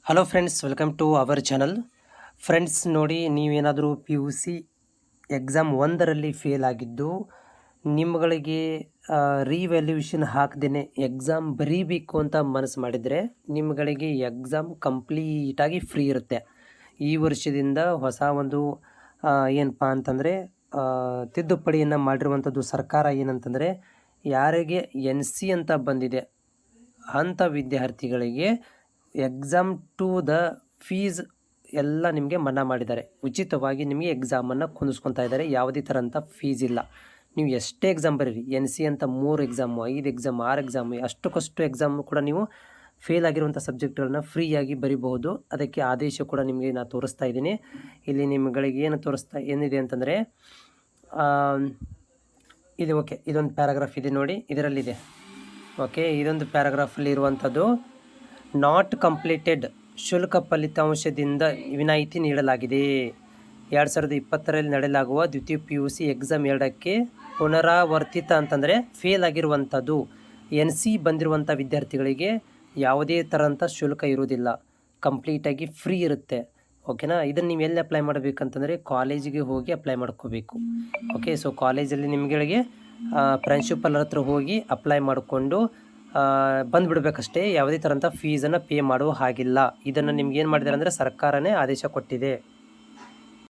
Hello friends, welcome to our channel. Friends ನೋಡಿ, ನೀವೇನಾದರೂ P U C exam 1ರಲ್ಲಿ fail ಆಗಿದ್ದು ನಿಮ್ಮಗಳಿಗೆ ರಿವ್ಯಾಲ್ಯೂಯೇಷನ್ ಹಾಕ್ದೇ ಎಕ್ಸಾಮ್ ಬರೀಬೇಕು ಅಂತ ಮನಸ್ಸು ಮಾಡಿದರೆ ನಿಮ್ಮಗಳಿಗೆ ಎಕ್ಸಾಮ್ ಕಂಪ್ಲೀಟಾಗಿ ಫ್ರೀ ಇರುತ್ತೆ. ಈ ವರ್ಷದಿಂದ ಹೊಸ ಒಂದು ಏನಪ್ಪ ಅಂತಂದರೆ ತಿದ್ದುಪಡಿಯನ್ನು ಮಾಡಿರುವಂಥದ್ದು ಸರ್ಕಾರ. ಏನಂತಂದರೆ ಯಾರಿಗೆ NC ಅಂತ ಬಂದಿದೆ ಅಂಥ ವಿದ್ಯಾರ್ಥಿಗಳಿಗೆ ಎಕ್ಸಾಮ್ ಟು ದ ಫೀಸ್ ಎಲ್ಲ ನಿಮಗೆ ಮನ್ನಾ ಮಾಡಿದ್ದಾರೆ. ಉಚಿತವಾಗಿ ನಿಮಗೆ ಎಕ್ಸಾಮನ್ನು ಕುಂದಿಸ್ಕೊತಾ ಇದ್ದಾರೆ. ಯಾವುದೇ ಥರಂಥ ಫೀಸ್ ಇಲ್ಲ. ನೀವು ಎಷ್ಟೇ ಎಕ್ಸಾಮ್ ಬರೀರಿ, NC ಅಂತ 3 ಎಕ್ಸಾಮು, 5 ಎಕ್ಸಾಮ್, 6 ಎಕ್ಸಾಮು, ಅಷ್ಟಕ್ಕಷ್ಟು ಎಕ್ಸಾಮು ಕೂಡ ನೀವು ಫೇಲ್ ಆಗಿರುವಂಥ ಸಬ್ಜೆಕ್ಟ್ಗಳನ್ನ ಫ್ರೀಯಾಗಿ ಬರಿಬಹುದು. ಅದಕ್ಕೆ ಆದೇಶ ಕೂಡ ನಿಮಗೆ ನಾನು ತೋರಿಸ್ತಾ ಇದ್ದೀನಿ. ಇಲ್ಲಿ ನಿಮ್ಮಗಳಿಗೆ ಏನಿದೆ ಅಂತಂದರೆ ಇದು ಓಕೆ, ಇದೊಂದು ಪ್ಯಾರಾಗ್ರಾಫ್ ಇದೆ ನೋಡಿ, ಇದರಲ್ಲಿದೆ. ಓಕೆ, ಇದೊಂದು ಪ್ಯಾರಾಗ್ರಾಫಲ್ಲಿ ಇರುವಂಥದ್ದು ನಾಟ್ ಕಂಪ್ಲೀಟೆಡ್ ಶುಲ್ಕ ಫಲಿತಾಂಶದಿಂದ ವಿನಾಯಿತಿ ನೀಡಲಾಗಿದೆ. 2020ರಲ್ಲಿ ನಡೆಯಲಾಗುವ ದ್ವಿತೀಯ PUC ಎಕ್ಸಾಮ್ 2ಕ್ಕೆ ಪುನರಾವರ್ತಿತ ಅಂತಂದರೆ ಫೇಲ್ ಆಗಿರುವಂಥದ್ದು NC ಬಂದಿರುವಂಥ ವಿದ್ಯಾರ್ಥಿಗಳಿಗೆ ಯಾವುದೇ ಥರಂಥ ಶುಲ್ಕ ಇರುವುದಿಲ್ಲ, ಕಂಪ್ಲೀಟಾಗಿ ಫ್ರೀ ಇರುತ್ತೆ. ಓಕೆನಾ. ಇದನ್ನು ನೀವು ಎಲ್ಲಿ ಅಪ್ಲೈ ಮಾಡಬೇಕಂತಂದರೆ ಕಾಲೇಜಿಗೆ ಹೋಗಿ ಅಪ್ಲೈ ಮಾಡ್ಕೋಬೇಕು. ಓಕೆ, ಸೊ ಕಾಲೇಜಲ್ಲಿ ನಿಮಗೆ ಪ್ರಿನ್ಸಿಪಲ್ ಹತ್ರ ಹೋಗಿ ಅಪ್ಲೈ ಮಾಡಿಕೊಂಡು ಬಂದುಬಿಡ್ಬೇಕಷ್ಟೇ. ಯಾವುದೇ ಥರಂಥ ಫೀಸನ್ನು ಪೇ ಮಾಡುವ ಹಾಗಿಲ್ಲ. ಇದನ್ನು ನಿಮ್ಗೆ ಏನು ಮಾಡಿದ್ದಾರೆ ಅಂದರೆ ಸರ್ಕಾರನೇ ಆದೇಶ ಕೊಟ್ಟಿದೆ.